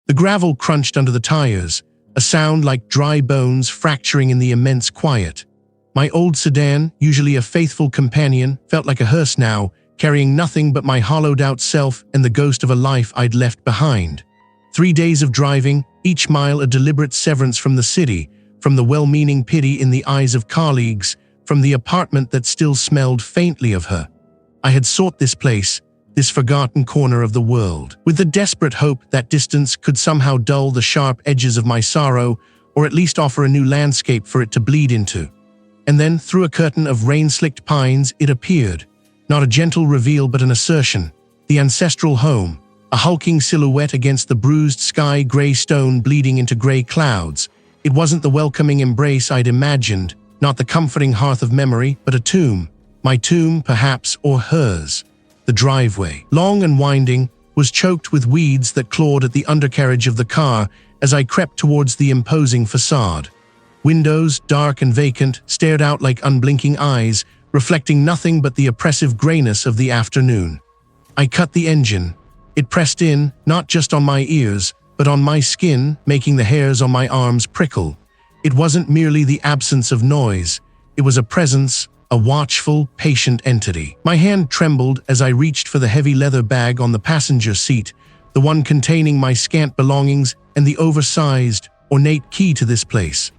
The gravel crunched under the tires, a sound like dry bones fracturing in the immense quiet. My old sedan, usually a faithful companion, felt like a hearse now, carrying nothing but my hollowed-out self and the ghost of a life I'd left behind. 3 days of driving, each mile a deliberate severance from the city, from the well-meaning pity in the eyes of colleagues, from the apartment that still smelled faintly of her. I had sought this place, this forgotten corner of the world, with the desperate hope that distance could somehow dull the sharp edges of my sorrow, or at least offer a new landscape for it to bleed into. And then, through a curtain of rain-slicked pines, it appeared. Not a gentle reveal but an assertion. The ancestral home, a hulking silhouette against the bruised sky, gray stone bleeding into gray clouds. It wasn't the welcoming embrace I'd imagined, not the comforting hearth of memory, but a tomb. My tomb, perhaps, or hers. The driveway, long and winding, was choked with weeds that clawed at the undercarriage of the car as I crept towards the imposing façade. Windows, dark and vacant, stared out like unblinking eyes, reflecting nothing but the oppressive grayness of the afternoon. I cut the engine. It pressed in, not just on my ears, but on my skin, making the hairs on my arms prickle. It wasn't merely the absence of noise. It was a presence, a watchful, patient entity. My hand trembled as I reached for the heavy leather bag on the passenger seat, the one containing my scant belongings and the oversized, ornate key to this place.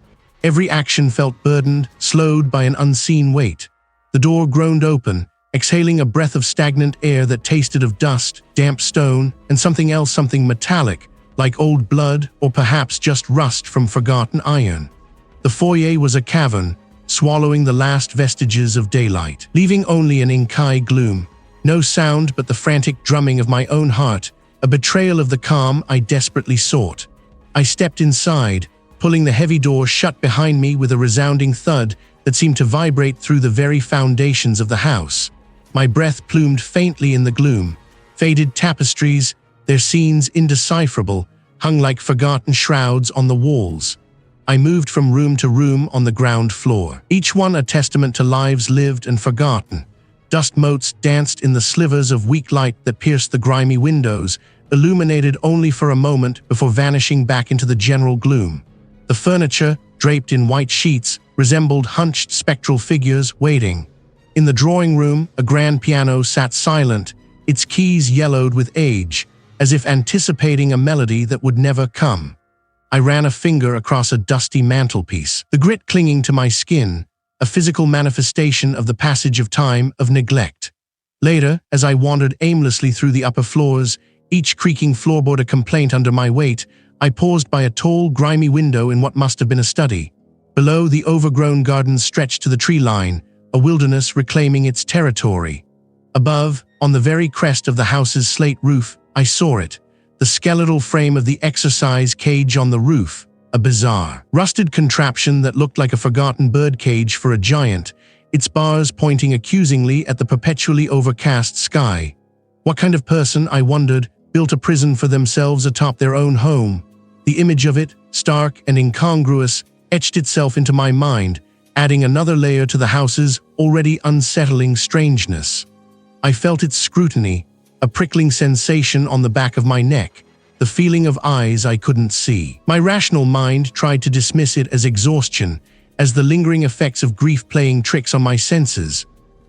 Every action felt burdened, slowed by an unseen weight. The door groaned open, exhaling a breath of stagnant air that tasted of dust, damp stone, and something else, something metallic, like old blood or perhaps just rust from forgotten iron. The foyer was a cavern, swallowing the last vestiges of daylight, leaving only an inky gloom. No sound but the frantic drumming of my own heart, a betrayal of the calm I desperately sought. I stepped inside, pulling the heavy door shut behind me with a resounding thud that seemed to vibrate through the very foundations of the house. My breath plumed faintly in the gloom. Faded tapestries, their scenes indecipherable, hung like forgotten shrouds on the walls. I moved from room to room on the ground floor, each one a testament to lives lived and forgotten. Dust motes danced in the slivers of weak light that pierced the grimy windows, illuminated only for a moment before vanishing back into the general gloom. The furniture, draped in white sheets, resembled hunched spectral figures waiting. In the drawing room, a grand piano sat silent, its keys yellowed with age, as if anticipating a melody that would never come. I ran a finger across a dusty mantelpiece, the grit clinging to my skin, a physical manifestation of the passage of time, of neglect. Later, as I wandered aimlessly through the upper floors, each creaking floorboard a complaint under my weight, I paused by a tall, grimy window in what must have been a study. Below, the overgrown gardens stretched to the tree line, a wilderness reclaiming its territory. Above, on the very crest of the house's slate roof, I saw it, the skeletal frame of the exercise cage on the roof, a bizarre, rusted contraption that looked like a forgotten birdcage for a giant, its bars pointing accusingly at the perpetually overcast sky. What kind of person, I wondered, built a prison for themselves atop their own home? The image of it, stark and incongruous, etched itself into my mind, adding another layer to the house's already unsettling strangeness. I felt its scrutiny, a prickling sensation on the back of my neck, the feeling of eyes I couldn't see. My rational mind tried to dismiss it as exhaustion, as the lingering effects of grief playing tricks on my senses.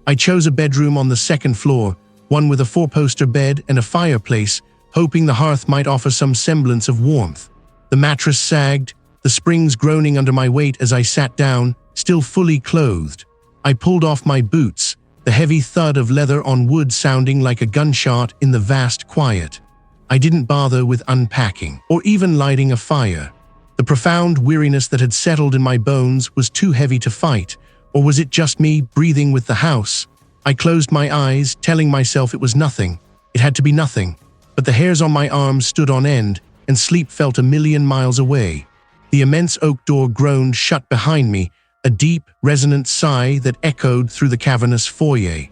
I chose a bedroom on the second floor, one with a four-poster bed and a fireplace, hoping the hearth might offer some semblance of warmth. The mattress sagged, the springs groaning under my weight as I sat down, still fully clothed. I pulled off my boots, the heavy thud of leather on wood sounding like a gunshot in the vast quiet. I didn't bother with unpacking, or even lighting a fire. The profound weariness that had settled in my bones was too heavy to fight, or was it just me breathing with the house? I closed my eyes, telling myself it was nothing. It had to be nothing. But the hairs on my arms stood on end, and sleep felt a million miles away. The immense oak door groaned shut behind me, a deep, resonant sigh that echoed through the cavernous foyer.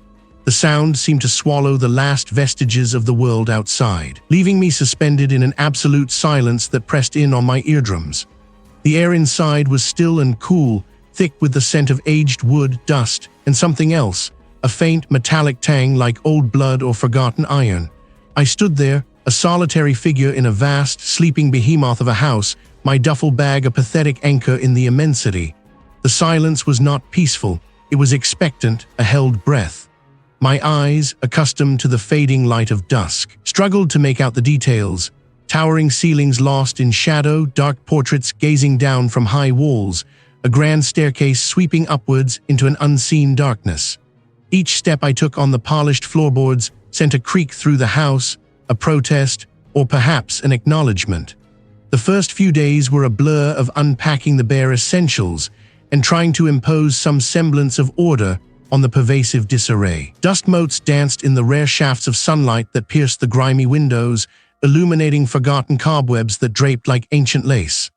The sound seemed to swallow the last vestiges of the world outside, leaving me suspended in an absolute silence that pressed in on my eardrums. The air inside was still and cool, thick with the scent of aged wood, dust, and something else, a faint metallic tang like old blood or forgotten iron. I stood there, a solitary figure in a vast, sleeping behemoth of a house, my duffel bag a pathetic anchor in the immensity. The silence was not peaceful, it was expectant, a held breath. My eyes, accustomed to the fading light of dusk, struggled to make out the details. Towering ceilings lost in shadow, dark portraits gazing down from high walls, a grand staircase sweeping upwards into an unseen darkness. Each step I took on the polished floorboards sent a creak through the house, a protest, or perhaps an acknowledgement. The first few days were a blur of unpacking the bare essentials and trying to impose some semblance of order on the pervasive disarray. Dust motes danced in the rare shafts of sunlight that pierced the grimy windows, illuminating forgotten cobwebs that draped like ancient lace.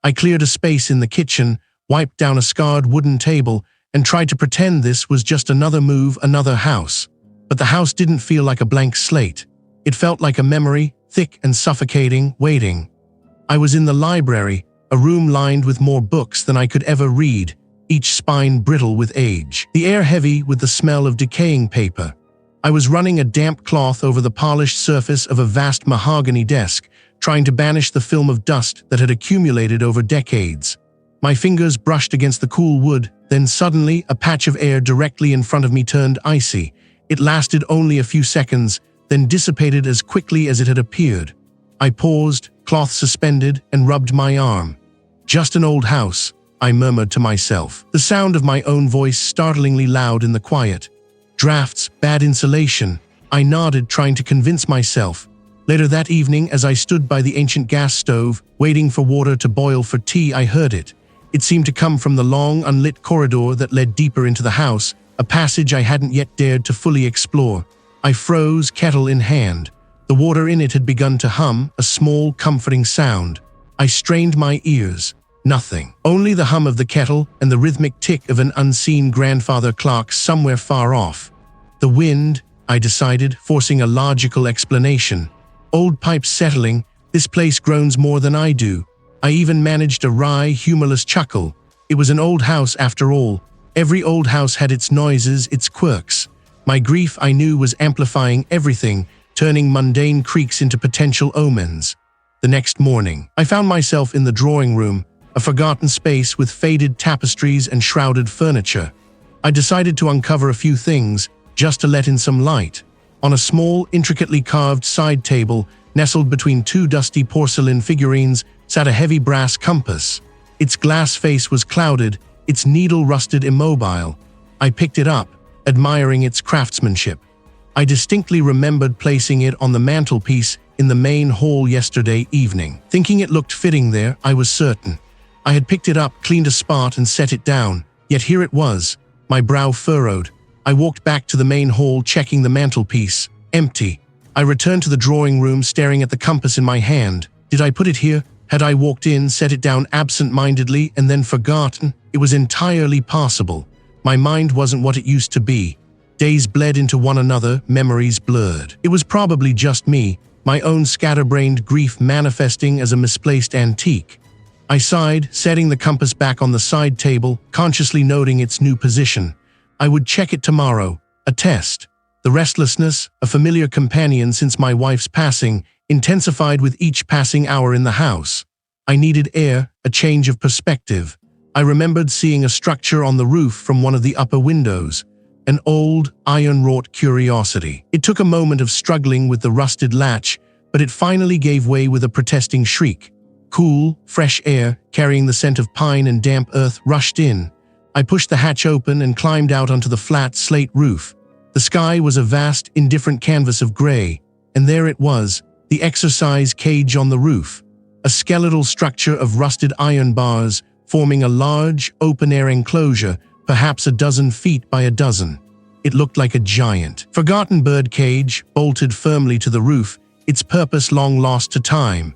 I cleared a space in the kitchen, wiped down a scarred wooden table, and tried to pretend this was just another move, another house. But the house didn't feel like a blank slate. It felt like a memory, thick and suffocating, waiting. I was in the library, a room lined with more books than I could ever read, each spine brittle with age, the air heavy with the smell of decaying paper. I was running a damp cloth over the polished surface of a vast mahogany desk, trying to banish the film of dust that had accumulated over decades. My fingers brushed against the cool wood, then suddenly a patch of air directly in front of me turned icy. It lasted only a few seconds, then dissipated as quickly as it had appeared. I paused, cloth suspended, and rubbed my arm. "Just an old house," I murmured to myself, the sound of my own voice startlingly loud in the quiet. "Drafts, bad insulation," I nodded, trying to convince myself. Later that evening, as I stood by the ancient gas stove, waiting for water to boil for tea, I heard it. It seemed to come from the long, unlit corridor that led deeper into the house, a passage I hadn't yet dared to fully explore. I froze, kettle in hand. The water in it had begun to hum, a small, comforting sound. I strained my ears. Nothing. Only the hum of the kettle and the rhythmic tick of an unseen grandfather clock somewhere far off. The wind, I decided, forcing a logical explanation. Old pipes settling, this place groans more than I do. I even managed a wry, humorless chuckle. It was an old house after all. Every old house had its noises, its quirks. My grief, I knew, was amplifying everything, turning mundane creaks into potential omens. The next morning, I found myself in the drawing room, a forgotten space with faded tapestries and shrouded furniture. I decided to uncover a few things, just to let in some light. On a small, intricately carved side table, nestled between two dusty porcelain figurines, sat a heavy brass compass. Its glass face was clouded, its needle rusted immobile. I picked it up, admiring its craftsmanship. I distinctly remembered placing it on the mantelpiece in the main hall yesterday evening. Thinking it looked fitting there, I was certain. I had picked it up, cleaned a spot, and set it down. Yet here it was, my brow furrowed. I walked back to the main hall, checking the mantelpiece. Empty. I returned to the drawing room, staring at the compass in my hand. Did I put it here? Had I walked in, set it down absent-mindedly, and then forgotten? It was entirely possible. My mind wasn't what it used to be. Days bled into one another, memories blurred. It was probably just me, my own scatterbrained grief manifesting as a misplaced antique. I sighed, setting the compass back on the side table, consciously noting its new position. I would check it tomorrow. A test. The restlessness, a familiar companion since my wife's passing, intensified with each passing hour in the house. I needed air, a change of perspective. I remembered seeing a structure on the roof from one of the upper windows. An old, iron-wrought curiosity. It took a moment of struggling with the rusted latch, but it finally gave way with a protesting shriek. Cool, fresh air, carrying the scent of pine and damp earth, rushed in. I pushed the hatch open and climbed out onto the flat slate roof. The sky was a vast, indifferent canvas of gray, and there it was, the exercise cage on the roof. A skeletal structure of rusted iron bars, forming a large, open-air enclosure, perhaps a dozen feet by a dozen. It looked like a giant, forgotten bird cage, bolted firmly to the roof, its purpose long lost to time.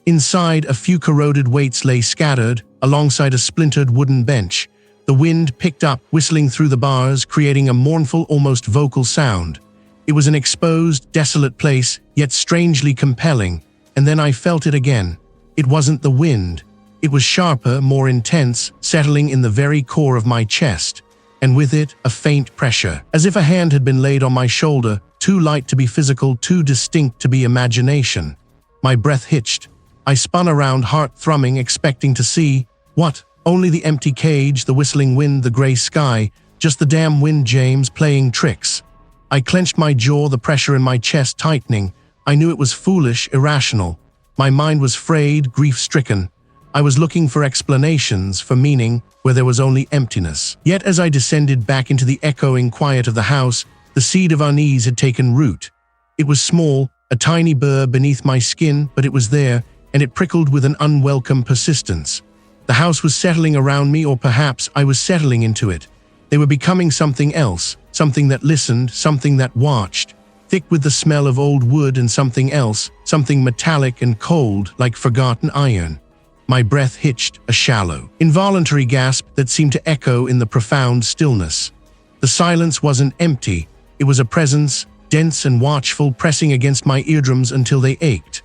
Inside, a few corroded weights lay scattered, alongside a splintered wooden bench. The wind picked up, whistling through the bars, creating a mournful, almost vocal sound. It was an exposed, desolate place, yet strangely compelling, and then I felt it again. It wasn't the wind. It was sharper, more intense, settling in the very core of my chest. and with it, a faint pressure, as if a hand had been laid on my shoulder, too light to be physical, too distinct to be imagination. My breath hitched. I spun around, heart thrumming, expecting to see, what? Only the empty cage, the whistling wind, the gray sky, just the damn wind, James, playing tricks. I clenched my jaw, the pressure in my chest tightening. I knew it was foolish, irrational. My mind was frayed, grief-stricken. I was looking for explanations, for meaning, where there was only emptiness. Yet as I descended back into the echoing quiet of the house, the seed of unease had taken root. It was small, a tiny burr beneath my skin, but it was there, and it prickled with an unwelcome persistence. The house was settling around me, or perhaps I was settling into it. They were becoming something else, something that listened, something that watched, thick with the smell of old wood, and something else, something metallic and cold, like forgotten iron. My breath hitched, a shallow, involuntary gasp that seemed to echo in the profound stillness. The silence wasn't empty, it was a presence, dense and watchful, pressing against my eardrums until they ached.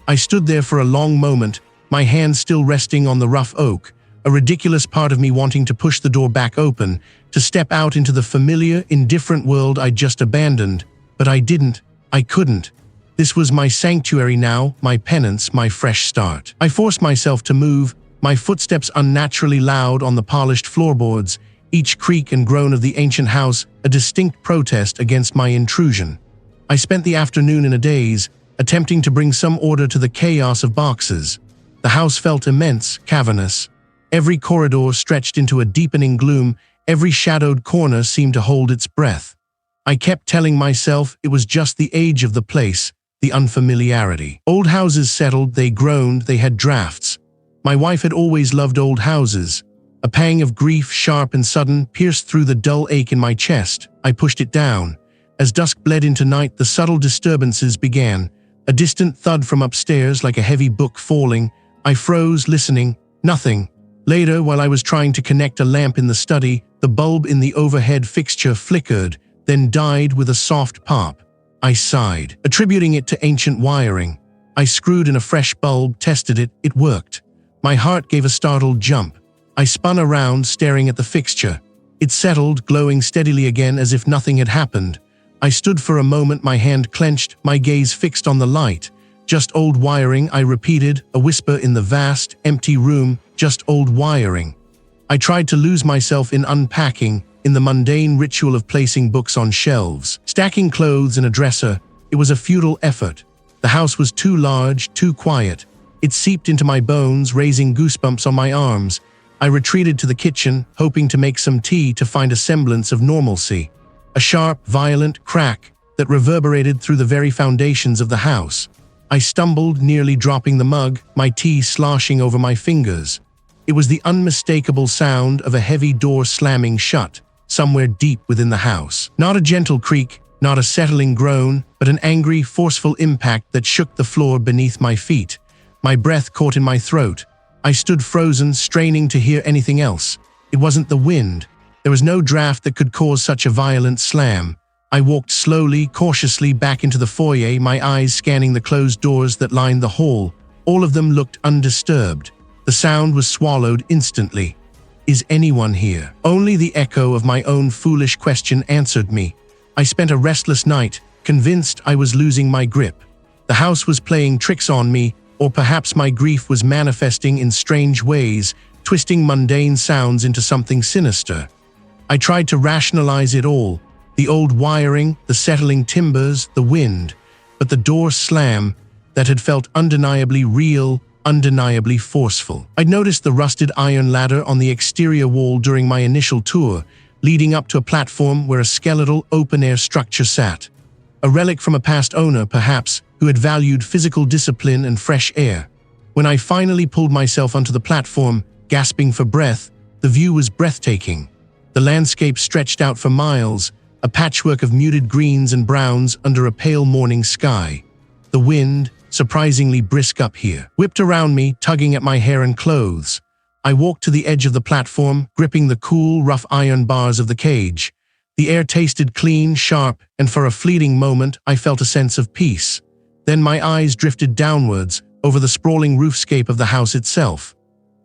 I stood there for a long moment, my hand still resting on the rough oak, a ridiculous part of me wanting to push the door back open, to step out into the familiar, indifferent world I'd just abandoned. But I didn't. I couldn't. This was my sanctuary now, my penance, my fresh start. I forced myself to move, my footsteps unnaturally loud on the polished floorboards, each creak and groan of the ancient house a distinct protest against my intrusion. I spent the afternoon in a daze, attempting to bring some order to the chaos of boxes. The house felt immense, cavernous. Every corridor stretched into a deepening gloom, every shadowed corner seemed to hold its breath. I kept telling myself it was just the age of the place, the unfamiliarity. Old houses settled, they groaned, they had drafts. My wife had always loved old houses. A pang of grief, sharp and sudden, pierced through the dull ache in my chest. I pushed it down. As dusk bled into night, the subtle disturbances began. A distant thud from upstairs, like a heavy book falling. I froze, listening. Nothing. Later, while I was trying to connect a lamp in the study, the bulb in the overhead fixture flickered, then died with a soft pop. I sighed, attributing it to ancient wiring. I screwed in a fresh bulb, tested it, it worked. My heart gave a startled jump. I spun around, staring at the fixture. It settled, glowing steadily again as if nothing had happened. I stood for a moment, my hand clenched, my gaze fixed on the light. Just old wiring, I repeated, a whisper in the vast, empty room, just old wiring. I tried to lose myself in unpacking, in the mundane ritual of placing books on shelves, stacking clothes in a dresser. It was a futile effort. The house was too large, too quiet. It seeped into my bones, raising goosebumps on my arms. I retreated to the kitchen, hoping to make some tea to find a semblance of normalcy. A sharp, violent crack that reverberated through the very foundations of the house. I stumbled, nearly dropping the mug, my tea sloshing over my fingers. It was the unmistakable sound of a heavy door slamming shut, somewhere deep within the house. Not a gentle creak, not a settling groan, but an angry, forceful impact that shook the floor beneath my feet. My breath caught in my throat. I stood frozen, straining to hear anything else. It wasn't the wind. There was no draft that could cause such a violent slam. I walked slowly, cautiously back into the foyer, my eyes scanning the closed doors that lined the hall. All of them looked undisturbed. The sound was swallowed instantly. Is anyone here? Only the echo of my own foolish question answered me. I spent a restless night, convinced I was losing my grip. The house was playing tricks on me, or perhaps my grief was manifesting in strange ways, twisting mundane sounds into something sinister. I tried to rationalize it all, the old wiring, the settling timbers, the wind, but the door slam that had felt undeniably real, undeniably forceful. I'd noticed the rusted iron ladder on the exterior wall during my initial tour, leading up to a platform where a skeletal open-air structure sat. A relic from a past owner, perhaps, who had valued physical discipline and fresh air. When I finally pulled myself onto the platform, gasping for breath, the view was breathtaking. The landscape stretched out for miles, a patchwork of muted greens and browns under a pale morning sky. The wind, surprisingly brisk up here, whipped around me, tugging at my hair and clothes. I walked to the edge of the platform, gripping the cool, rough iron bars of the cage. The air tasted clean, sharp, and for a fleeting moment, I felt a sense of peace. Then my eyes drifted downwards, over the sprawling roofscape of the house itself.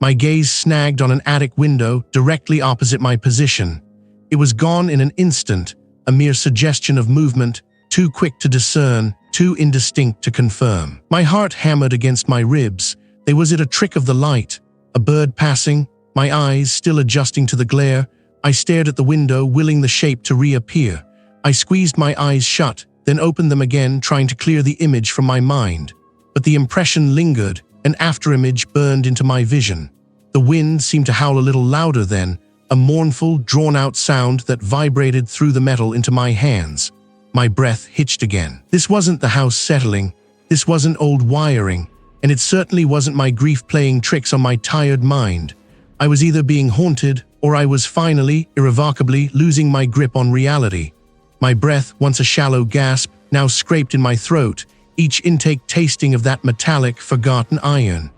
My gaze snagged on an attic window directly opposite my position. It was gone in an instant, a mere suggestion of movement, too quick to discern, too indistinct to confirm. My heart hammered against my ribs. Was it a trick of the light? A bird passing? My eyes still adjusting to the glare, I stared at the window, willing the shape to reappear. I squeezed my eyes shut, then opened them again, trying to clear the image from my mind. But the impression lingered, an afterimage burned into my vision. The wind seemed to howl a little louder then, a mournful, drawn-out sound that vibrated through the metal into my hands. My breath hitched again. This wasn't the house settling, this wasn't old wiring, and it certainly wasn't my grief playing tricks on my tired mind. I was either being haunted, or I was finally, irrevocably, losing my grip on reality. My breath, once a shallow gasp, now scraped in my throat, each intake tasting of that metallic, forgotten iron.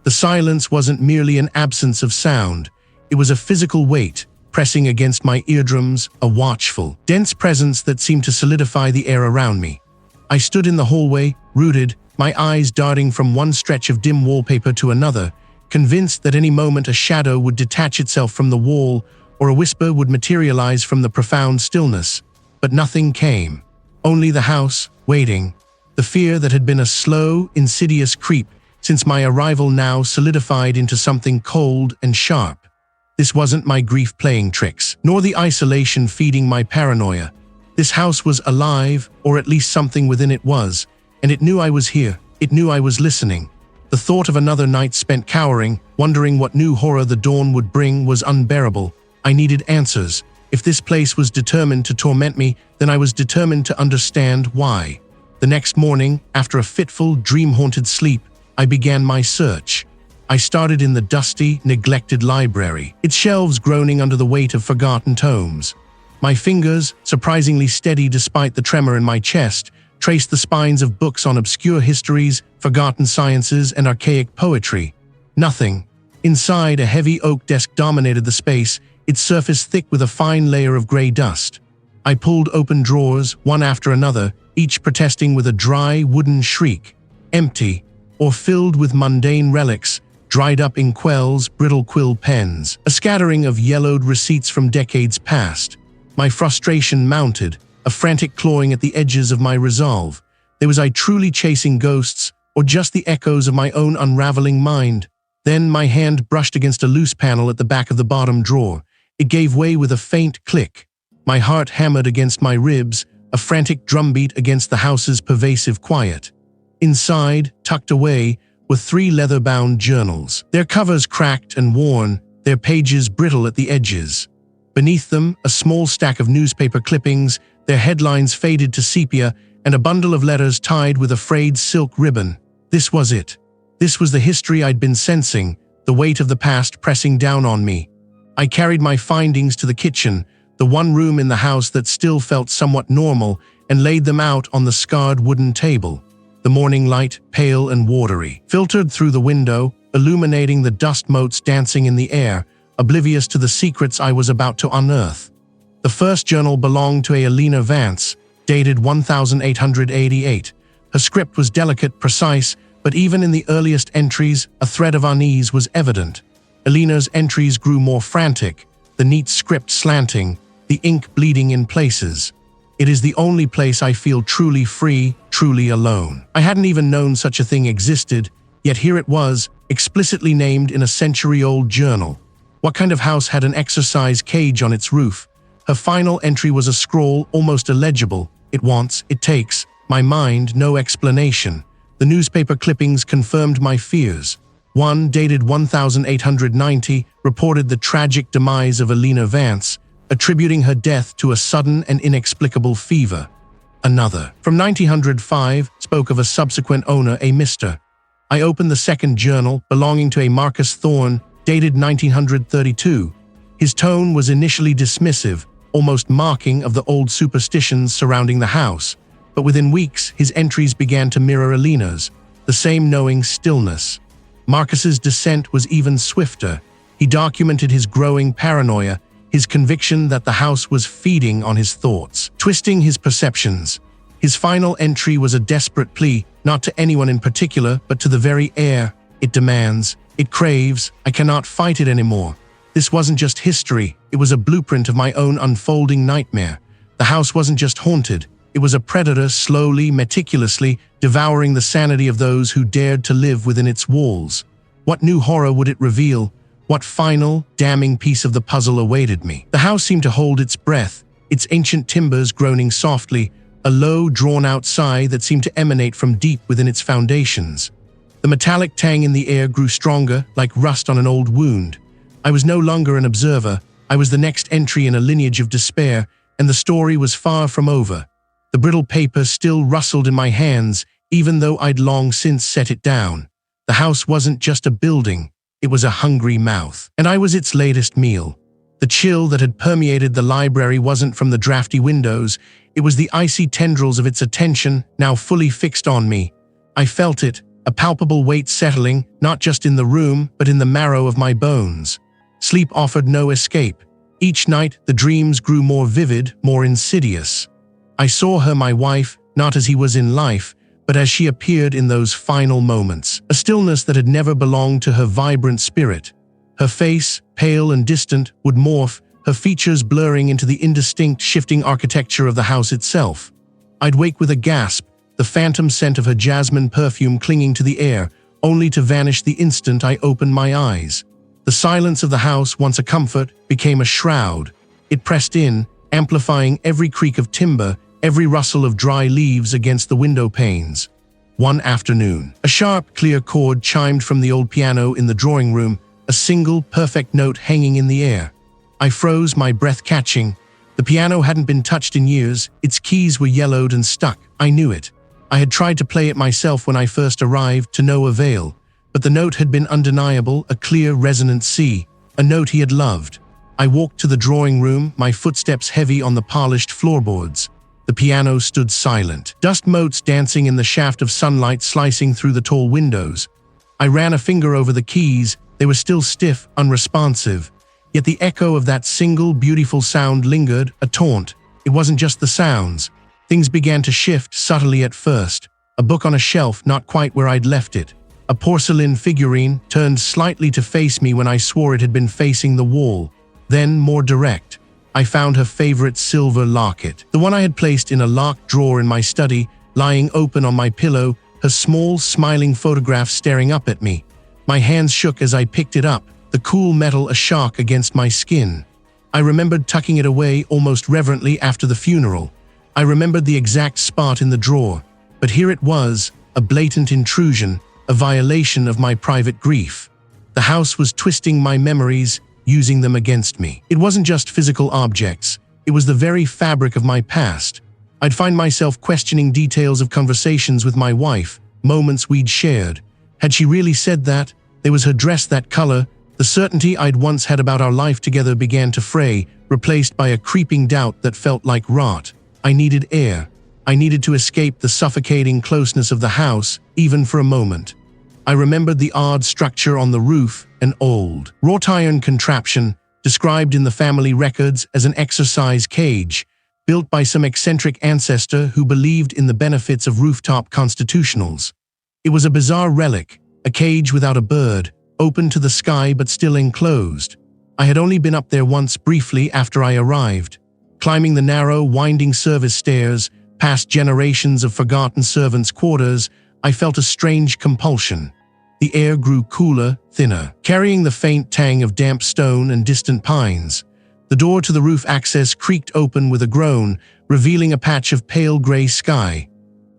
The silence wasn't merely an absence of sound. It was a physical weight, pressing against my eardrums, a watchful, dense presence that seemed to solidify the air around me. I stood in the hallway, rooted, my eyes darting from one stretch of dim wallpaper to another, convinced that any moment a shadow would detach itself from the wall or a whisper would materialize from the profound stillness. But nothing came. Only the house, waiting. The fear that had been a slow, insidious creep since my arrival now solidified into something cold and sharp. This wasn't my grief playing tricks, nor the isolation feeding my paranoia. This house was alive, or at least something within it was, and it knew I was here. It knew I was listening. The thought of another night spent cowering, wondering what new horror the dawn would bring, was unbearable. I needed answers. If this place was determined to torment me, then I was determined to understand why. The next morning, after a fitful, dream-haunted sleep, I began my search. I started in the dusty, neglected library, its shelves groaning under the weight of forgotten tomes. My fingers, surprisingly steady despite the tremor in my chest, traced the spines of books on obscure histories, forgotten sciences, and archaic poetry. Nothing. Inside, a heavy oak desk dominated the space, its surface thick with a fine layer of gray dust. I pulled open drawers, one after another, each protesting with a dry, wooden shriek. Empty, or filled with mundane relics, dried up inkwells, brittle quill pens, a scattering of yellowed receipts from decades past. My frustration mounted, a frantic clawing at the edges of my resolve. Was I truly chasing ghosts, or just the echoes of my own unraveling mind? Then my hand brushed against a loose panel at the back of the bottom drawer. It gave way with a faint click. My heart hammered against my ribs, a frantic drumbeat against the house's pervasive quiet. Inside, tucked away, were 3 leather-bound journals, their covers cracked and worn, their pages brittle at the edges. Beneath them, a small stack of newspaper clippings, their headlines faded to sepia, and a bundle of letters tied with a frayed silk ribbon. This was it. This was the history I'd been sensing, the weight of the past pressing down on me. I carried my findings to the kitchen, the one room in the house that still felt somewhat normal, and laid them out on the scarred wooden table. The morning light, pale and watery, filtered through the window, illuminating the dust motes dancing in the air, oblivious to the secrets I was about to unearth. The first journal belonged to Alina Vance, dated 1888. Her script was delicate, precise, but even in the earliest entries, a thread of unease was evident. Alina's entries grew more frantic, the neat script slanting, the ink bleeding in places. It is the only place I feel truly free, truly alone. I hadn't even known such a thing existed, yet here it was, explicitly named in a century-old journal. What kind of house had an exercise cage on its roof? Her final entry was a scrawl, almost illegible. It wants, it takes, my mind, no explanation. The newspaper clippings confirmed my fears. One, dated 1890, reported the tragic demise of Alina Vance, attributing her death to a sudden and inexplicable fever. Another, from 1905, spoke of a subsequent owner, a Mr. I opened the second journal, belonging to a Marcus Thorne, dated 1932. His tone was initially dismissive, almost mocking of the old superstitions surrounding the house, but within weeks his entries began to mirror Alina's, the same knowing stillness. Marcus's descent was even swifter. He documented his growing paranoia, his conviction that the house was feeding on his thoughts, twisting his perceptions. His final entry was a desperate plea, not to anyone in particular, but to the very air. It demands, it craves, I cannot fight it anymore. This wasn't just history, it was a blueprint of my own unfolding nightmare. The house wasn't just haunted, it was a predator slowly, meticulously devouring the sanity of those who dared to live within its walls. What new horror would it reveal? What final, damning piece of the puzzle awaited me? The house seemed to hold its breath, its ancient timbers groaning softly, a low, drawn-out sigh that seemed to emanate from deep within its foundations. The metallic tang in the air grew stronger, like rust on an old wound. I was no longer an observer, I was the next entry in a lineage of despair, and the story was far from over. The brittle paper still rustled in my hands, even though I'd long since set it down. The house wasn't just a building, it was a hungry mouth, and I was its latest meal. The chill that had permeated the library wasn't from the drafty windows, it was the icy tendrils of its attention, now fully fixed on me. I felt it, a palpable weight settling, not just in the room, but in the marrow of my bones. Sleep offered no escape. Each night, the dreams grew more vivid, more insidious. I saw her, my wife, not as he was in life, but as she appeared in those final moments, a stillness that had never belonged to her vibrant spirit. Her face, pale and distant, would morph, her features blurring into the indistinct, shifting architecture of the house itself. I'd wake with a gasp, the phantom scent of her jasmine perfume clinging to the air, only to vanish the instant I opened my eyes. The silence of the house, once a comfort, became a shroud. It pressed in, amplifying every creak of timber, every rustle of dry leaves against the window panes. One afternoon, a sharp, clear chord chimed from the old piano in the drawing room, a single, perfect note hanging in the air. I froze, my breath catching. The piano hadn't been touched in years, its keys were yellowed and stuck. I knew it. I had tried to play it myself when I first arrived, to no avail. But the note had been undeniable, a clear, resonant C, a note he had loved. I walked to the drawing room, my footsteps heavy on the polished floorboards. The piano stood silent, dust motes dancing in the shaft of sunlight slicing through the tall windows. I ran a finger over the keys, they were still stiff, unresponsive. Yet the echo of that single, beautiful sound lingered, a taunt. It wasn't just the sounds. Things began to shift, subtly at first. A book on a shelf, not quite where I'd left it. A porcelain figurine turned slightly to face me when I swore it had been facing the wall. Then, more direct, I found her favorite silver locket, the one I had placed in a locked drawer in my study, lying open on my pillow, her small, smiling photograph staring up at me. My hands shook as I picked it up, the cool metal a shock against my skin. I remembered tucking it away almost reverently after the funeral. I remembered the exact spot in the drawer, but here it was, a blatant intrusion, a violation of my private grief. The house was twisting my memories, using them against me. It wasn't just physical objects, it was the very fabric of my past. I'd find myself questioning details of conversations with my wife, moments we'd shared. Had she really said that? There was her dress that color. The certainty I'd once had about our life together began to fray, replaced by a creeping doubt that felt like rot. I needed air. I needed to escape the suffocating closeness of the house, even for a moment. I remembered the odd structure on the roof, an old, wrought iron contraption, described in the family records as an exercise cage, built by some eccentric ancestor who believed in the benefits of rooftop constitutionals. It was a bizarre relic, a cage without a bird, open to the sky but still enclosed. I had only been up there once briefly after I arrived. Climbing the narrow, winding service stairs, past generations of forgotten servants' quarters, I felt a strange compulsion. The air grew cooler, thinner, carrying the faint tang of damp stone and distant pines. The door to the roof access creaked open with a groan, revealing a patch of pale gray sky.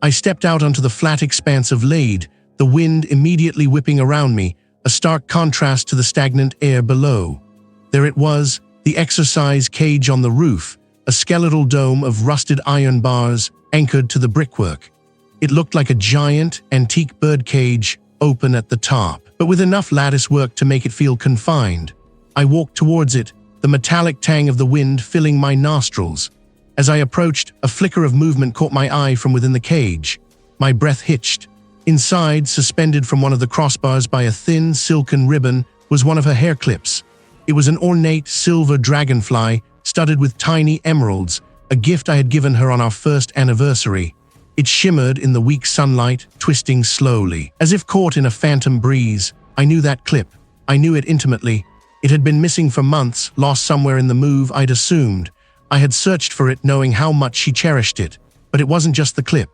I stepped out onto the flat expanse of Lade, the wind immediately whipping around me, a stark contrast to the stagnant air below. There it was, the exercise cage on the roof, a skeletal dome of rusted iron bars anchored to the brickwork. It looked like a giant, antique birdcage, open at the top, but with enough lattice work to make it feel confined. I walked towards it, the metallic tang of the wind filling my nostrils. As I approached, a flicker of movement caught my eye from within the cage. My breath hitched. Inside, suspended from one of the crossbars by a thin, silken ribbon, was one of her hair clips. It was an ornate silver dragonfly, studded with tiny emeralds, a gift I had given her on our first anniversary. It shimmered in the weak sunlight, twisting slowly, as if caught in a phantom breeze. I knew that clip. I knew it intimately. It had been missing for months, lost somewhere in the move, I'd assumed. I had searched for it, knowing how much she cherished it. But it wasn't just the clip.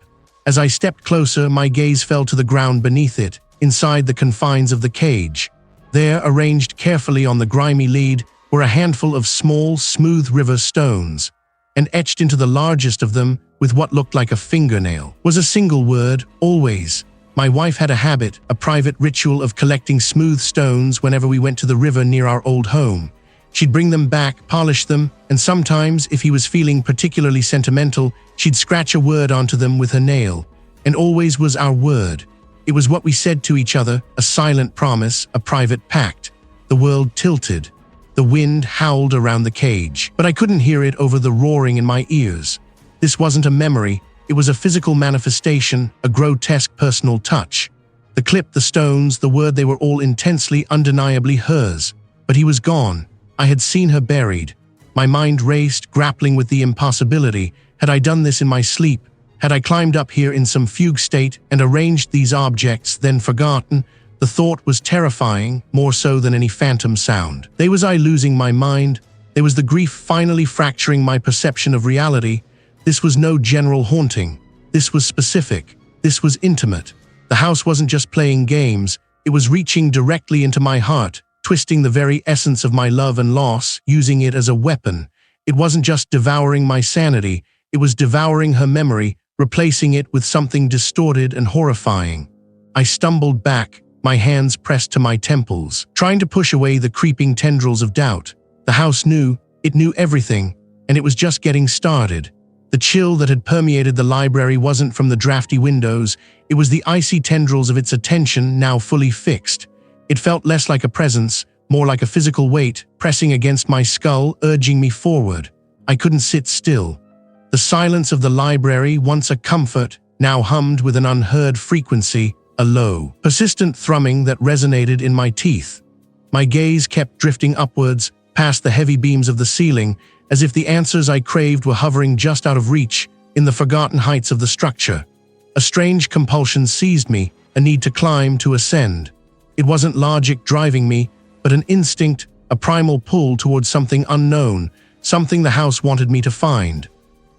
As I stepped closer, my gaze fell to the ground beneath it, inside the confines of the cage. There, arranged carefully on the grimy lead, were a handful of small, smooth river stones. And etched into the largest of them, with what looked like a fingernail, was a single word: always. My wife had a habit, a private ritual of collecting smooth stones whenever we went to the river near our old home. She'd bring them back, polish them, and sometimes, if he was feeling particularly sentimental, she'd scratch a word onto them with her nail. And always was our word. It was what we said to each other, a silent promise, a private pact. The world tilted. The wind howled around the cage, but I couldn't hear it over the roaring in my ears. This wasn't a memory. It was a physical manifestation, a grotesque personal touch. The clip, the stones, the word, they were all intensely, undeniably hers. But he was gone. I had seen her buried. My mind raced, grappling with the impossibility. Had I done this in my sleep? Had I climbed up here in some fugue state and arranged these objects, then forgotten? The thought was terrifying, more so than any phantom sound. There was I losing my mind. There was the grief finally fracturing my perception of reality. This was no general haunting. This was specific. This was intimate. The house wasn't just playing games. It was reaching directly into my heart, twisting the very essence of my love and loss, using it as a weapon. It wasn't just devouring my sanity. It was devouring her memory, replacing it with something distorted and horrifying. I stumbled back, my hands pressed to my temples, trying to push away the creeping tendrils of doubt. The house knew. It knew everything, and it was just getting started. The chill that had permeated the library wasn't from the drafty windows. It was the icy tendrils of its attention, now fully fixed. It felt less like a presence, more like a physical weight, pressing against my skull, urging me forward. I couldn't sit still. The silence of the library, once a comfort, now hummed with an unheard frequency, a low, persistent thrumming that resonated in my teeth. My gaze kept drifting upwards, past the heavy beams of the ceiling, as if the answers I craved were hovering just out of reach, in the forgotten heights of the structure. A strange compulsion seized me, a need to climb, to ascend. It wasn't logic driving me, but an instinct, a primal pull towards something unknown, something the house wanted me to find.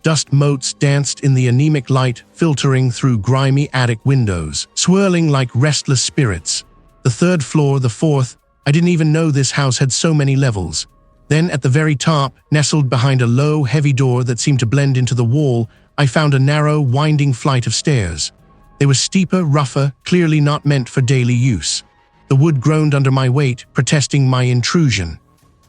Dust motes danced in the anemic light, filtering through grimy attic windows, swirling like restless spirits. The third floor, the fourth, I didn't even know this house had so many levels. Then at the very top, nestled behind a low, heavy door that seemed to blend into the wall, I found a narrow, winding flight of stairs. They were steeper, rougher, clearly not meant for daily use. The wood groaned under my weight, protesting my intrusion.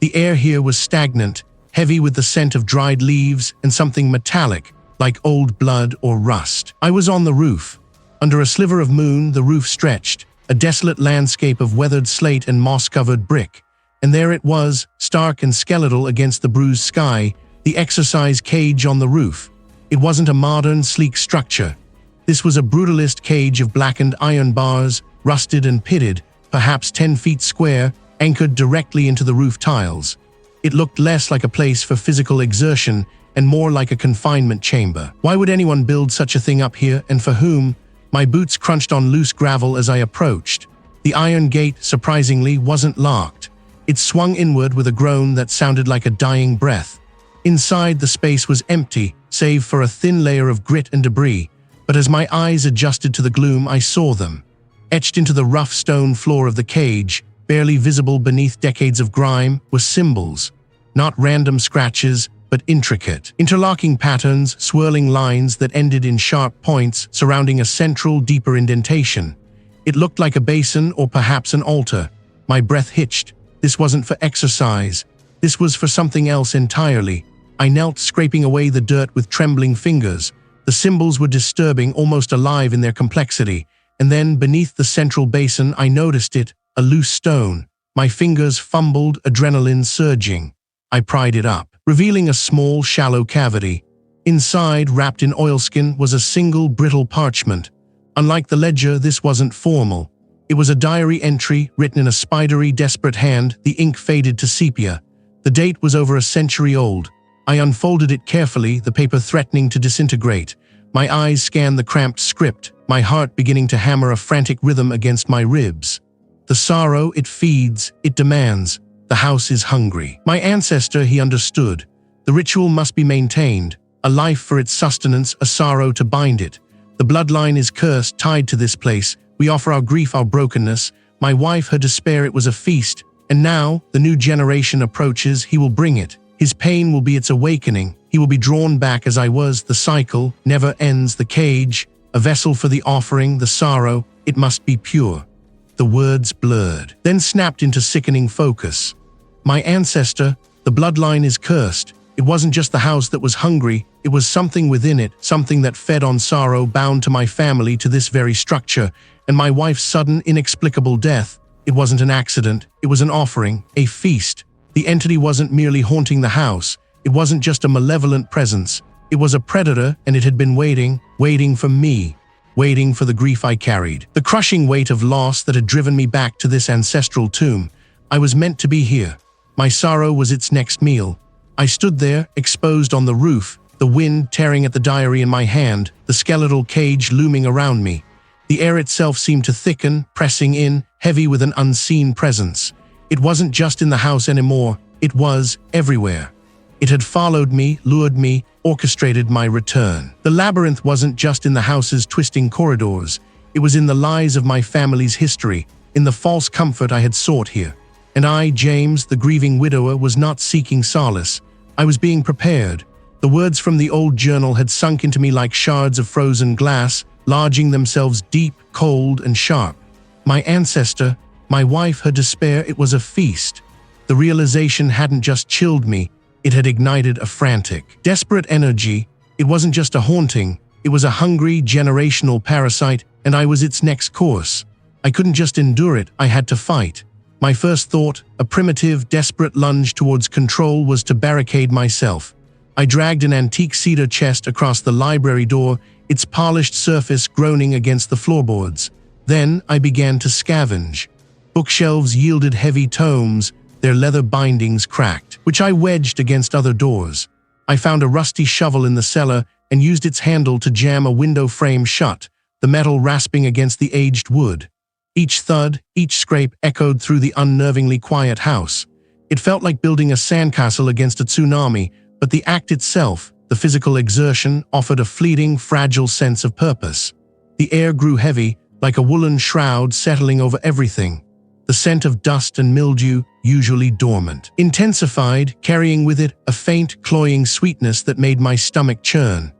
The air here was stagnant, heavy with the scent of dried leaves and something metallic, like old blood or rust. I was on the roof. Under a sliver of moon, the roof stretched, a desolate landscape of weathered slate and moss-covered brick. And there it was, stark and skeletal against the bruised sky, the exercise cage on the roof. It wasn't a modern, sleek structure. This was a brutalist cage of blackened iron bars, rusted and pitted, perhaps 10 feet square, anchored directly into the roof tiles. It looked less like a place for physical exertion and more like a confinement chamber. Why would anyone build such a thing up here, and for whom? My boots crunched on loose gravel as I approached. The iron gate, surprisingly, wasn't locked. It swung inward with a groan that sounded like a dying breath. Inside, the space was empty, save for a thin layer of grit and debris, but as my eyes adjusted to the gloom, I saw them. Etched into the rough stone floor of the cage, barely visible beneath decades of grime, were symbols. Not random scratches, but intricate, interlocking patterns, swirling lines that ended in sharp points surrounding a central, deeper indentation. It looked like a basin or perhaps an altar. My breath hitched. This wasn't for exercise. This was for something else entirely. I knelt, scraping away the dirt with trembling fingers. The symbols were disturbing, almost alive in their complexity. And then, beneath the central basin, I noticed it, a loose stone. My fingers fumbled, adrenaline surging. I pried it up, revealing a small, shallow cavity. Inside, wrapped in oilskin, was a single, brittle parchment. Unlike the ledger, this wasn't formal. It was a diary entry written in a spidery, desperate hand, the ink faded to sepia. The date was over a century old. I unfolded it carefully, the paper threatening to disintegrate. My eyes scanned the cramped script, my heart beginning to hammer a frantic rhythm against my ribs. The sorrow, it feeds, it demands. The house is hungry. My ancestor, he understood. The ritual must be maintained, a life for its sustenance, a sorrow to bind it. The bloodline is cursed, tied to this place. We offer our grief, our brokenness. My wife, her despair, it was a feast. And now, the new generation approaches, he will bring it. His pain will be its awakening. He will be drawn back as I was. The cycle never ends. The cage, a vessel for the offering, the sorrow, it must be pure. The words blurred, then snapped into sickening focus. My ancestor, the bloodline is cursed. It wasn't just the house that was hungry, it was something within it, something that fed on sorrow, bound to my family, to this very structure. And my wife's sudden, inexplicable death, it wasn't an accident, it was an offering, a feast. The entity wasn't merely haunting the house, it wasn't just a malevolent presence. It was a predator, and it had been waiting for me, waiting for the grief I carried. The crushing weight of loss that had driven me back to this ancestral tomb. I was meant to be here. My sorrow was its next meal. I stood there, exposed on the roof, the wind tearing at the diary in my hand, the skeletal cage looming around me. The air itself seemed to thicken, pressing in, heavy with an unseen presence. It wasn't just in the house anymore, it was everywhere. It had followed me, lured me, orchestrated my return. The labyrinth wasn't just in the house's twisting corridors, it was in the lies of my family's history, in the false comfort I had sought here. And I, James, the grieving widower, was not seeking solace. I was being prepared. The words from the old journal had sunk into me like shards of frozen glass, lodging themselves deep, cold, and sharp. My ancestor, my wife, her despair, it was a feast. The realization hadn't just chilled me, it had ignited a frantic, desperate energy. It wasn't just a haunting, it was a hungry, generational parasite, and I was its next course. I couldn't just endure it, I had to fight. My first thought, a primitive, desperate lunge towards control, was to barricade myself. I dragged an antique cedar chest across the library door, its polished surface groaning against the floorboards. Then I began to scavenge. Bookshelves yielded heavy tomes, their leather bindings cracked, which I wedged against other doors. I found a rusty shovel in the cellar and used its handle to jam a window frame shut, the metal rasping against the aged wood. Each thud, each scrape echoed through the unnervingly quiet house. It felt like building a sandcastle against a tsunami, but the act itself, the physical exertion, offered a fleeting, fragile sense of purpose. The air grew heavy, like a woolen shroud settling over everything. The scent of dust and mildew, usually dormant, intensified, carrying with it a faint, cloying sweetness that made my stomach churn.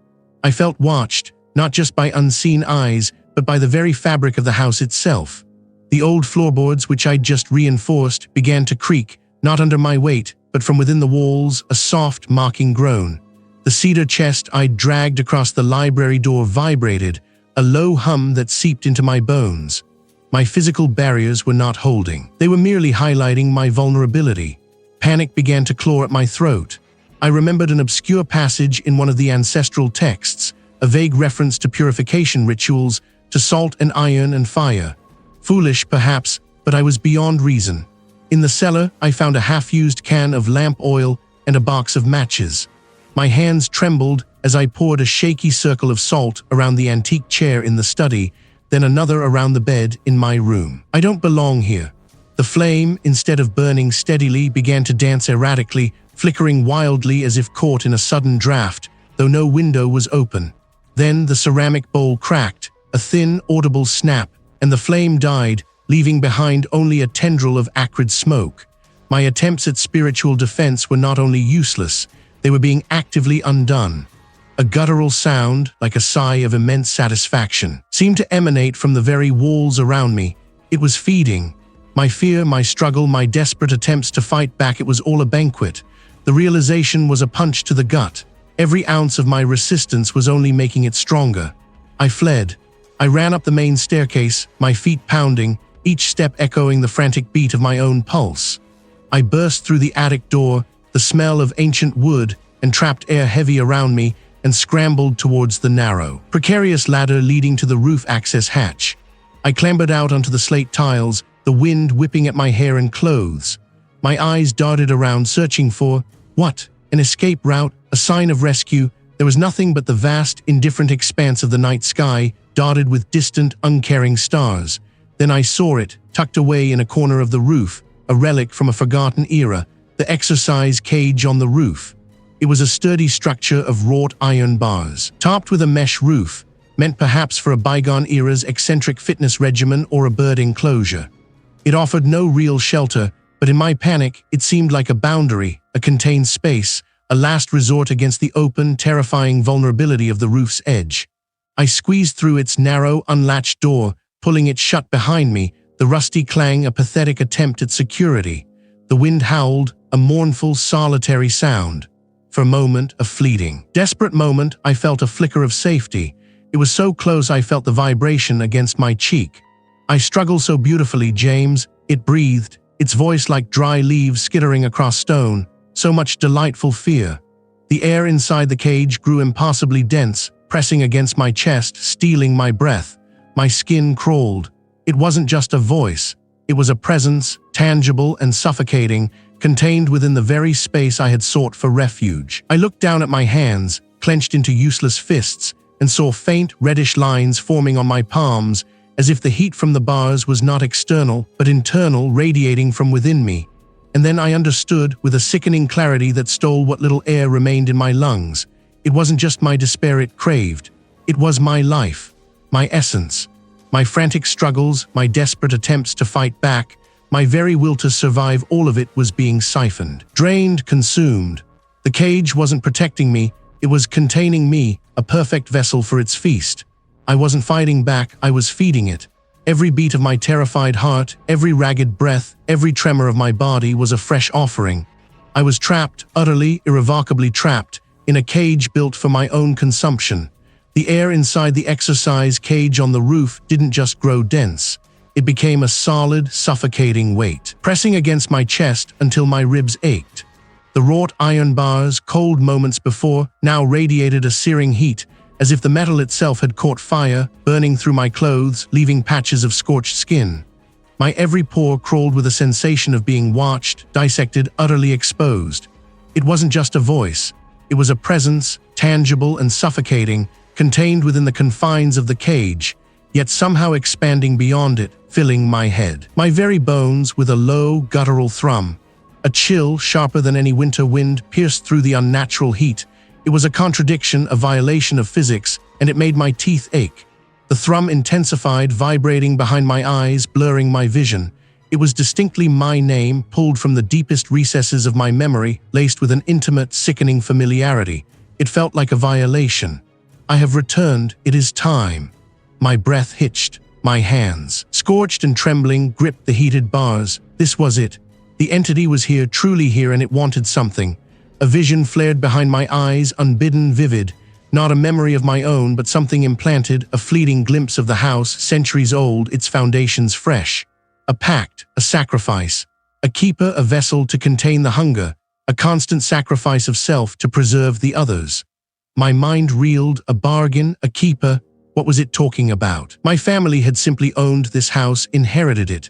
I felt watched, not just by unseen eyes, but by the very fabric of the house itself. The old floorboards, which I'd just reinforced, began to creak, not under my weight, but from within the walls, a soft, mocking groan. The cedar chest I'd dragged across the library door vibrated, a low hum that seeped into my bones. My physical barriers were not holding. They were merely highlighting my vulnerability. Panic began to claw at my throat. I remembered an obscure passage in one of the ancestral texts, a vague reference to purification rituals, to salt and iron and fire. Foolish, perhaps, but I was beyond reason. In the cellar, I found a half-used can of lamp oil and a box of matches. My hands trembled as I poured a shaky circle of salt around the antique chair in the study, then another around the bed in my room. I don't belong here. The flame, instead of burning steadily, began to dance erratically, flickering wildly as if caught in a sudden draft, though no window was open. Then the ceramic bowl cracked, a thin, audible snap, and the flame died, leaving behind only a tendril of acrid smoke. My attempts at spiritual defense were not only useless, they were being actively undone. A guttural sound, like a sigh of immense satisfaction, seemed to emanate from the very walls around me. It was feeding. My fear, my struggle, my desperate attempts to fight back, it was all a banquet. The realization was a punch to the gut. Every ounce of my resistance was only making it stronger. I fled. I ran up the main staircase, my feet pounding, each step echoing the frantic beat of my own pulse. I burst through the attic door, the smell of ancient wood and trapped air heavy around me, and scrambled towards the narrow, precarious ladder leading to the roof access hatch. I clambered out onto the slate tiles, the wind whipping at my hair and clothes. My eyes darted around, searching for, what? An escape route, a sign of rescue. There was nothing but the vast, indifferent expanse of the night sky, dotted with distant, uncaring stars. Then I saw it, tucked away in a corner of the roof, a relic from a forgotten era, the exercise cage on the roof. It was a sturdy structure of wrought iron bars, topped with a mesh roof, meant perhaps for a bygone era's eccentric fitness regimen or a bird enclosure. It offered no real shelter, but in my panic, it seemed like a boundary, a contained space, a last resort against the open, terrifying vulnerability of the roof's edge. I squeezed through its narrow, unlatched door, pulling it shut behind me, the rusty clang a pathetic attempt at security. The wind howled, a mournful, solitary sound. For a moment, a fleeting, desperate moment, I felt a flicker of safety. It was so close I felt the vibration against my cheek. I struggle so beautifully, James, it breathed, its voice like dry leaves skittering across stone, so much delightful fear. The air inside the cage grew impossibly dense, pressing against my chest, stealing my breath. My skin crawled. It wasn't just a voice. It was a presence, tangible and suffocating, contained within the very space I had sought for refuge. I looked down at my hands, clenched into useless fists, and saw faint, reddish lines forming on my palms, as if the heat from the bars was not external, but internal, radiating from within me. And then I understood, with a sickening clarity that stole what little air remained in my lungs. It wasn't just my despair it craved. It was my life, my essence. My frantic struggles, my desperate attempts to fight back, my very will to survive, all of it was being siphoned, drained, consumed. The cage wasn't protecting me, it was containing me, a perfect vessel for its feast. I wasn't fighting back, I was feeding it. Every beat of my terrified heart, every ragged breath, every tremor of my body was a fresh offering. I was trapped, utterly, irrevocably trapped, in a cage built for my own consumption. The air inside the exercise cage on the roof didn't just grow dense. It became a solid, suffocating weight, pressing against my chest until my ribs ached. The wrought iron bars, cold moments before, now radiated a searing heat, as if the metal itself had caught fire, burning through my clothes, leaving patches of scorched skin. My every pore crawled with a sensation of being watched, dissected, utterly exposed. It wasn't just a voice. It was a presence, tangible and suffocating, contained within the confines of the cage, yet somehow expanding beyond it, filling my head. My very bones with a low, guttural thrum. A chill, sharper than any winter wind, pierced through the unnatural heat. It was a contradiction, a violation of physics, and it made my teeth ache. The thrum intensified, vibrating behind my eyes, blurring my vision. It was distinctly my name, pulled from the deepest recesses of my memory, laced with an intimate, sickening familiarity. It felt like a violation. I have returned, it is time. My breath hitched. My hands, scorched and trembling, gripped the heated bars. This was it. The entity was here, truly here, and it wanted something. A vision flared behind my eyes, unbidden, vivid. Not a memory of my own, but something implanted, a fleeting glimpse of the house, centuries old, its foundations fresh. A pact, a sacrifice. A keeper, a vessel to contain the hunger. A constant sacrifice of self to preserve the others. My mind reeled, a bargain, a keeper. What was it talking about? My family had simply owned this house, inherited it.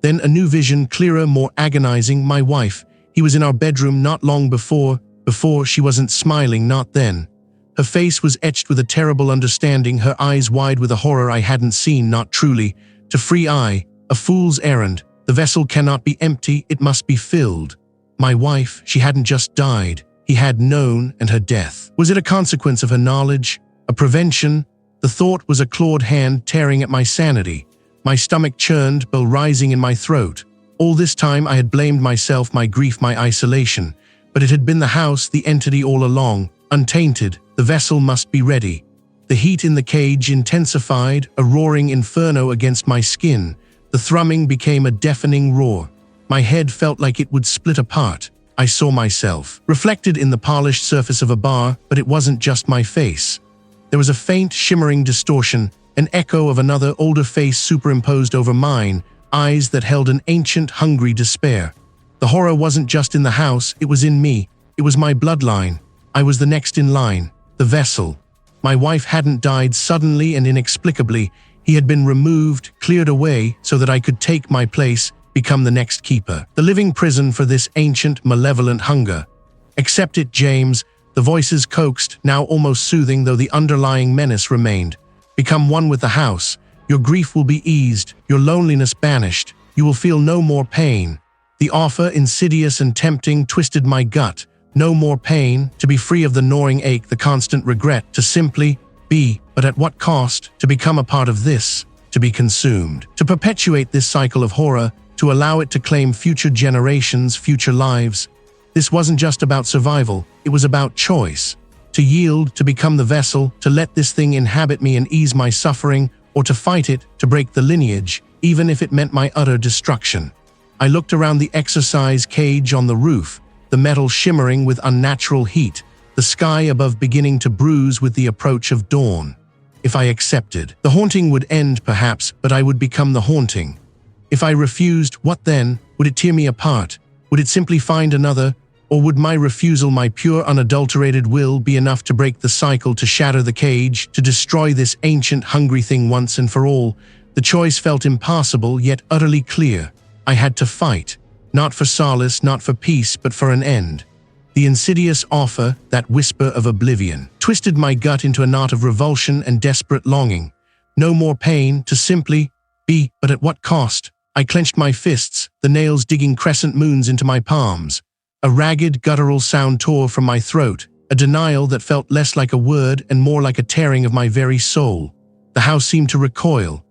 Then a new vision, clearer, more agonizing, my wife. He was in our bedroom not long before she wasn't smiling, not then. Her face was etched with a terrible understanding, her eyes wide with a horror I hadn't seen, not truly. To free I, a fool's errand. The vessel cannot be empty, it must be filled. My wife, she hadn't just died. He had known, and her death. Was it a consequence of her knowledge? A prevention? The thought was a clawed hand tearing at my sanity. My stomach churned, bell rising in my throat. All this time I had blamed myself, my grief, my isolation. But it had been the house, the entity all along, untainted. The vessel must be ready. The heat in the cage intensified, a roaring inferno against my skin. The thrumming became a deafening roar. My head felt like it would split apart. I saw myself, reflected in the polished surface of a bar, but it wasn't just my face. There was a faint, shimmering distortion, an echo of another, older face superimposed over mine, eyes that held an ancient, hungry despair. The horror wasn't just in the house, it was in me. It was my bloodline. I was the next in line, the vessel. My wife hadn't died suddenly and inexplicably. He had been removed, cleared away, so that I could take my place, become the next keeper. The living prison for this ancient, malevolent hunger. Accept it, James. The voices coaxed, now almost soothing, though the underlying menace remained. Become one with the house. Your grief will be eased, your loneliness banished. You will feel no more pain. The offer, insidious and tempting, twisted my gut. No more pain, to be free of the gnawing ache, the constant regret, to simply be, but at what cost? To become a part of this, to be consumed, to perpetuate this cycle of horror, to allow it to claim future generations, future lives. This wasn't just about survival, it was about choice. To yield, to become the vessel, to let this thing inhabit me and ease my suffering, or to fight it, to break the lineage, even if it meant my utter destruction. I looked around the exercise cage on the roof, the metal shimmering with unnatural heat, the sky above beginning to bruise with the approach of dawn. If I accepted, the haunting would end perhaps, but I would become the haunting. If I refused, what then? Would it tear me apart? Would it simply find another? Or would my refusal, my pure, unadulterated will, be enough to break the cycle, to shatter the cage, to destroy this ancient, hungry thing once and for all? The choice felt impossible, yet utterly clear. I had to fight. Not for solace, not for peace, but for an end. The insidious offer, that whisper of oblivion, twisted my gut into a knot of revulsion and desperate longing. No more pain, to simply be, but at what cost? I clenched my fists, the nails digging crescent moons into my palms. A ragged, guttural sound tore from my throat, a denial that felt less like a word and more like a tearing of my very soul. The house seemed to recoil.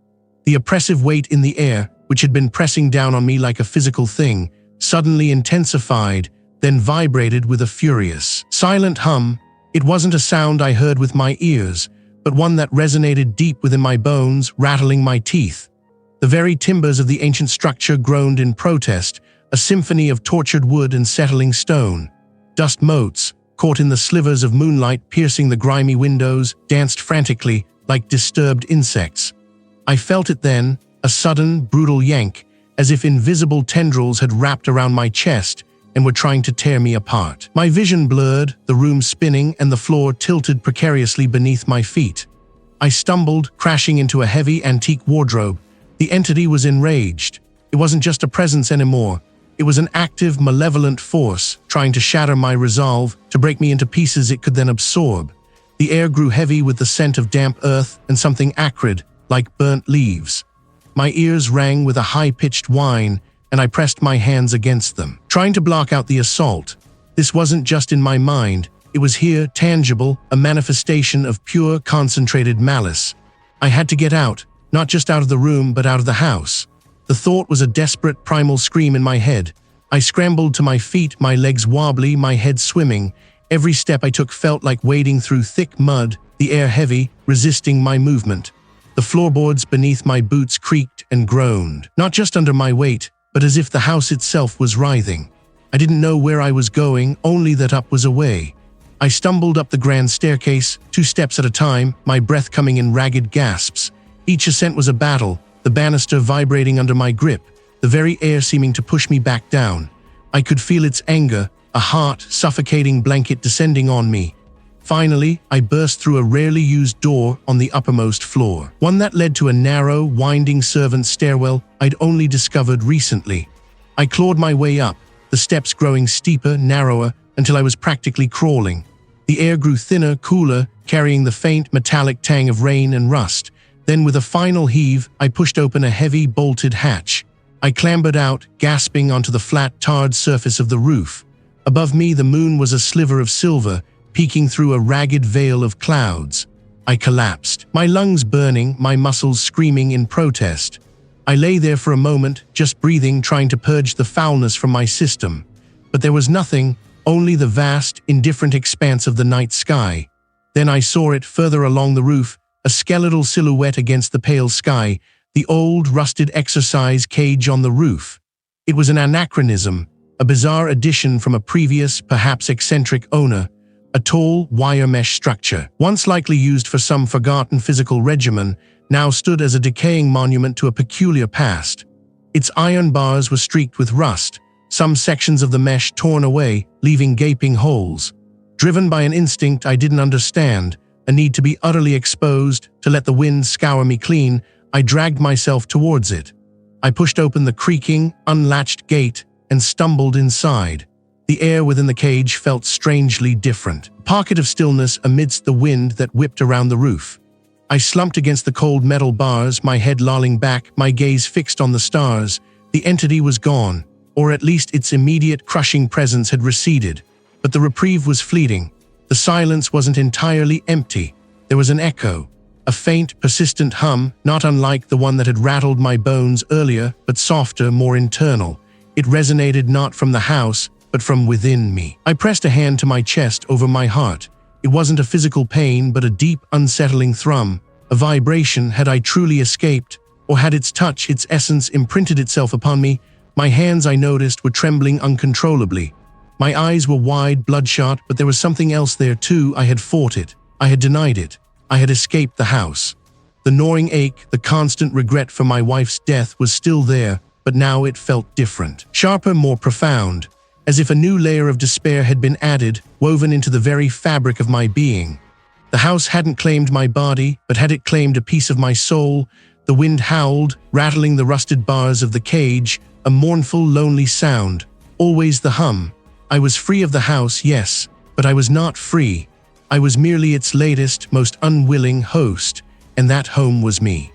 The oppressive weight in the air, which had been pressing down on me like a physical thing, suddenly intensified, then vibrated with a furious, silent hum. It wasn't a sound I heard with my ears, but one that resonated deep within my bones, rattling my teeth. The very timbers of the ancient structure groaned in protest, a symphony of tortured wood and settling stone. Dust motes, caught in the slivers of moonlight piercing the grimy windows, danced frantically like disturbed insects. I felt it then, a sudden, brutal yank, as if invisible tendrils had wrapped around my chest and were trying to tear me apart. My vision blurred, the room spinning and the floor tilted precariously beneath my feet. I stumbled, crashing into a heavy, antique wardrobe. The entity was enraged. It wasn't just a presence anymore. It was an active, malevolent force, trying to shatter my resolve, to break me into pieces it could then absorb. The air grew heavy with the scent of damp earth and something acrid, like burnt leaves. My ears rang with a high-pitched whine, and I pressed my hands against them, trying to block out the assault. This wasn't just in my mind. It was here, tangible, a manifestation of pure, concentrated malice. I had to get out, not just out of the room, but out of the house. The thought was a desperate, primal scream in my head. I scrambled to my feet, my legs wobbly, my head swimming. Every step I took felt like wading through thick mud, the air heavy, resisting my movement. The floorboards beneath my boots creaked and groaned, not just under my weight, but as if the house itself was writhing. I didn't know where I was going, only that up was a way. I stumbled up the grand staircase, 2 steps at a time, my breath coming in ragged gasps. Each ascent was a battle, the banister vibrating under my grip, the very air seeming to push me back down. I could feel its anger, a hot, suffocating blanket descending on me. Finally, I burst through a rarely used door on the uppermost floor, one that led to a narrow, winding servant's stairwell I'd only discovered recently. I clawed my way up, the steps growing steeper, narrower, until I was practically crawling. The air grew thinner, cooler, carrying the faint, metallic tang of rain and rust. Then with a final heave, I pushed open a heavy, bolted hatch. I clambered out, gasping onto the flat, tarred surface of the roof. Above me, the moon was a sliver of silver, peeking through a ragged veil of clouds. I collapsed, my lungs burning, my muscles screaming in protest. I lay there for a moment, just breathing, trying to purge the foulness from my system. But there was nothing, only the vast, indifferent expanse of the night sky. Then I saw it further along the roof, a skeletal silhouette against the pale sky, the old, rusted exercise cage on the roof. It was an anachronism, a bizarre addition from a previous, perhaps eccentric owner. A tall, wire mesh structure, once likely used for some forgotten physical regimen, now stood as a decaying monument to a peculiar past. Its iron bars were streaked with rust, some sections of the mesh torn away, leaving gaping holes. Driven by an instinct I didn't understand, a need to be utterly exposed, to let the wind scour me clean, I dragged myself towards it. I pushed open the creaking, unlatched gate and stumbled inside. The air within the cage felt strangely different, a pocket of stillness amidst the wind that whipped around the roof. I slumped against the cold metal bars, my head lolling back, my gaze fixed on the stars. The entity was gone. or at least its immediate crushing presence had receded. But the reprieve was fleeting. The silence wasn't entirely empty. There was an echo, a faint, persistent hum, not unlike the one that had rattled my bones earlier, but softer, more internal. It resonated not from the house, but from within me. I pressed a hand to my chest over my heart. It wasn't a physical pain, but a deep, unsettling thrum, a vibration. Had I truly escaped, or had its touch, its essence imprinted itself upon me? My hands, I noticed, were trembling uncontrollably. My eyes were wide, bloodshot, but there was something else there too. I had fought it. I had denied it. I had escaped the house. The gnawing ache, the constant regret for my wife's death was still there, but now it felt different. Sharper, more profound, as if a new layer of despair had been added, woven into the very fabric of my being. The house hadn't claimed my body, but had it claimed a piece of my soul? The wind howled, rattling the rusted bars of the cage, a mournful, lonely sound. Always the hum. I was free of the house, yes, but I was not free. I was merely its latest, most unwilling host, and that home was me.